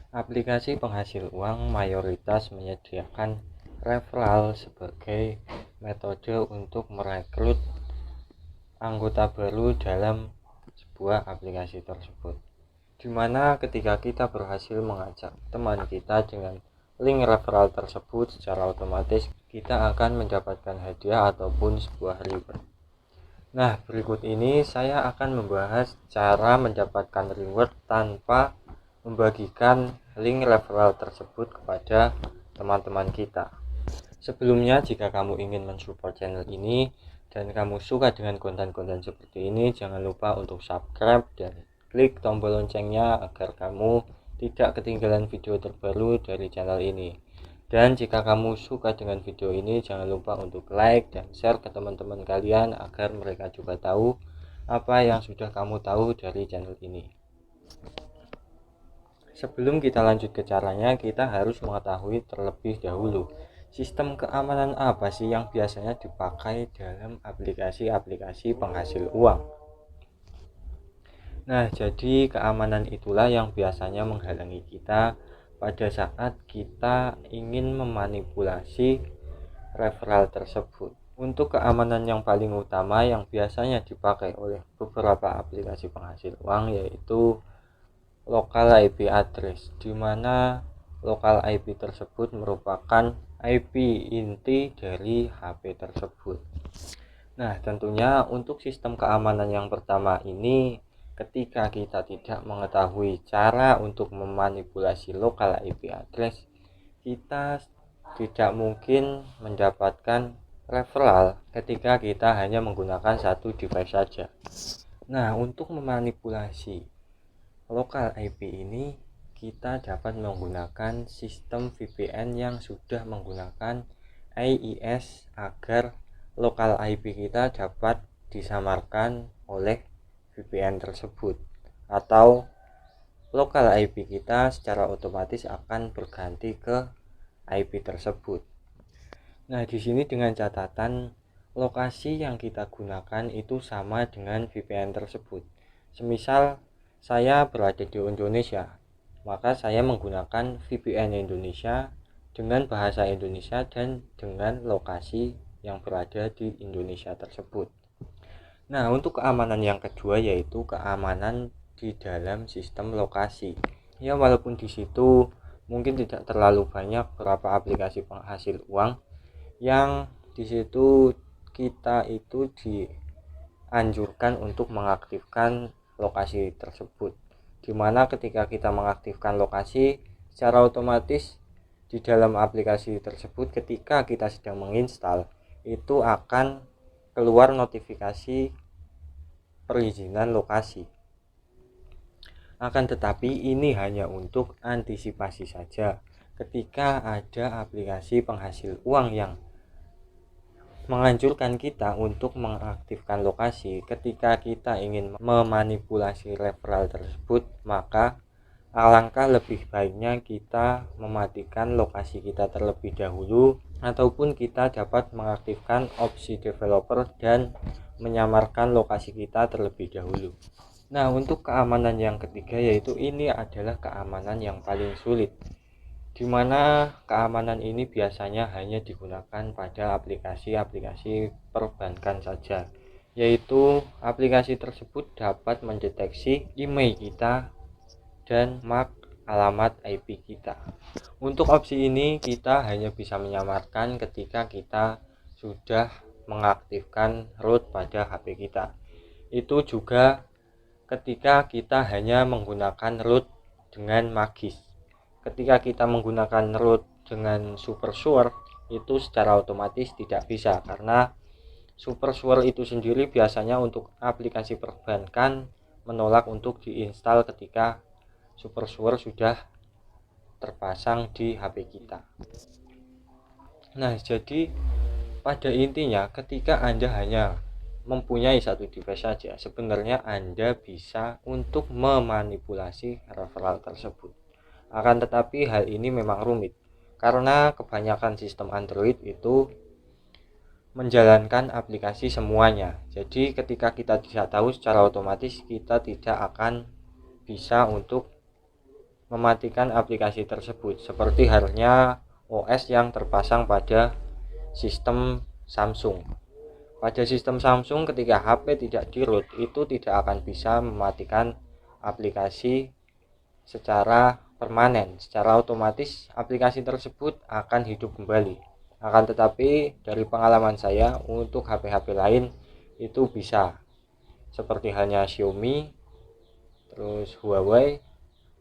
Aplikasi penghasil uang mayoritas menyediakan referral sebagai metode untuk merekrut anggota baru dalam sebuah aplikasi tersebut. Di mana ketika kita berhasil mengajak teman kita dengan link referral tersebut, secara otomatis kita akan mendapatkan hadiah ataupun sebuah reward. Nah, berikut ini saya akan membahas cara mendapatkan reward tanpa membagikan link referral tersebut kepada teman-teman kita. Sebelumnya, jika kamu ingin mensupport channel ini dan kamu suka dengan konten-konten seperti ini, jangan lupa untuk subscribe dan klik tombol loncengnya agar kamu tidak ketinggalan video terbaru dari channel ini. Dan jika kamu suka dengan video ini, jangan lupa untuk like dan share ke teman-teman kalian agar mereka juga tahu apa yang sudah kamu tahu dari channel ini. Sebelum kita lanjut ke caranya, kita harus mengetahui terlebih dahulu sistem keamanan apa sih yang biasanya dipakai dalam aplikasi-aplikasi penghasil uang. Nah, jadi keamanan itulah yang biasanya menghalangi kita pada saat kita ingin memanipulasi referral tersebut. Untuk keamanan yang paling utama yang biasanya dipakai oleh beberapa aplikasi penghasil uang yaitu local IP address, di mana local IP tersebut merupakan IP inti dari HP tersebut. Nah, tentunya untuk sistem keamanan yang pertama ini, ketika kita tidak mengetahui cara untuk memanipulasi local IP address, kita tidak mungkin mendapatkan referral ketika kita hanya menggunakan satu device saja. Nah, untuk memanipulasi local IP ini, kita dapat menggunakan sistem VPN yang sudah menggunakan AES agar local IP kita dapat disamarkan oleh VPN tersebut, atau local IP kita secara otomatis akan berganti ke IP tersebut. Nah, di sini dengan catatan lokasi yang kita gunakan itu sama dengan VPN tersebut. Semisal saya berada di Indonesia, maka saya menggunakan VPN Indonesia dengan bahasa Indonesia dan dengan lokasi yang berada di Indonesia tersebut. Nah, untuk keamanan yang kedua yaitu keamanan di dalam sistem lokasi. Ya, walaupun di situ mungkin tidak terlalu banyak beberapa aplikasi penghasil uang yang di situ kita itu dianjurkan untuk mengaktifkan lokasi tersebut. Dimana ketika kita mengaktifkan lokasi, secara otomatis di dalam aplikasi tersebut ketika kita sedang menginstal itu akan keluar notifikasi perizinan lokasi. Akan tetapi ini hanya untuk antisipasi saja ketika ada aplikasi penghasil uang yang menganjurkan kita untuk mengaktifkan lokasi. Ketika kita ingin memanipulasi referral tersebut, maka alangkah lebih baiknya kita mematikan lokasi kita terlebih dahulu, ataupun kita dapat mengaktifkan opsi developer dan menyamarkan lokasi kita terlebih dahulu. Nah, untuk keamanan yang ketiga yaitu ini adalah keamanan yang paling sulit, di mana keamanan ini biasanya hanya digunakan pada aplikasi-aplikasi perbankan saja, yaitu aplikasi tersebut dapat mendeteksi email kita dan MAC alamat IP kita. Untuk opsi ini kita hanya bisa menyamarkan ketika kita sudah mengaktifkan root pada HP kita. Itu juga ketika kita hanya menggunakan root dengan magis. Ketika kita menggunakan root dengan SuperSure itu secara otomatis tidak bisa, karena SuperSure itu sendiri biasanya untuk aplikasi perbankan menolak untuk diinstal ketika SuperSure sudah terpasang di HP kita. Nah, jadi pada intinya ketika Anda hanya mempunyai satu device saja, sebenarnya Anda bisa untuk memanipulasi referral tersebut. Akan tetapi hal ini memang rumit karena kebanyakan sistem Android itu menjalankan aplikasi semuanya. Jadi ketika kita tidak tahu, secara otomatis kita tidak akan bisa untuk mematikan aplikasi tersebut, seperti halnya OS yang terpasang pada sistem Samsung. Pada sistem Samsung, ketika HP tidak di-root, itu tidak akan bisa mematikan aplikasi secara permanen. Secara otomatis aplikasi tersebut akan hidup kembali. Akan tetapi dari pengalaman saya, untuk HP-HP lain itu bisa, seperti halnya Xiaomi, terus Huawei.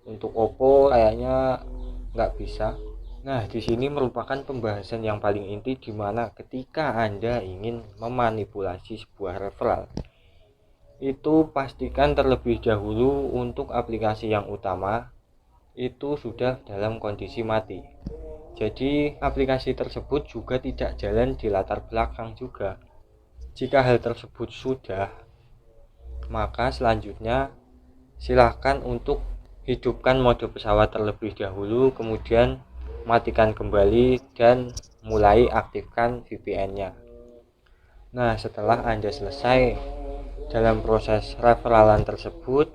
Untuk Oppo kayaknya nggak bisa. Nah, di sini merupakan pembahasan yang paling inti, di mana ketika Anda ingin memanipulasi sebuah referral, itu pastikan terlebih dahulu untuk aplikasi yang utama itu sudah dalam kondisi mati. Jadi aplikasi tersebut juga tidak jalan di latar belakang juga. Jika hal tersebut sudah, maka selanjutnya silahkan untuk hidupkan mode pesawat terlebih dahulu, kemudian matikan kembali dan mulai aktifkan VPN-nya. Nah, setelah Anda selesai dalam proses referalan tersebut,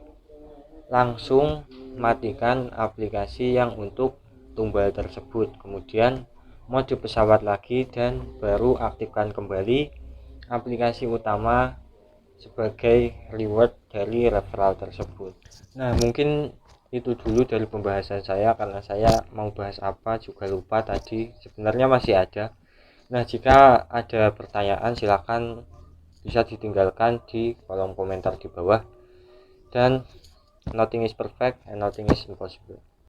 langsung matikan aplikasi yang untuk tumbal tersebut, kemudian mode pesawat lagi, dan baru aktifkan kembali aplikasi utama sebagai reward dari referral tersebut. Nah, mungkin itu dulu dari pembahasan saya, karena saya mau bahas apa juga lupa tadi. Sebenarnya masih ada. Nah, jika ada pertanyaan silakan bisa ditinggalkan di kolom komentar di bawah. Dan nothing is perfect and nothing is impossible.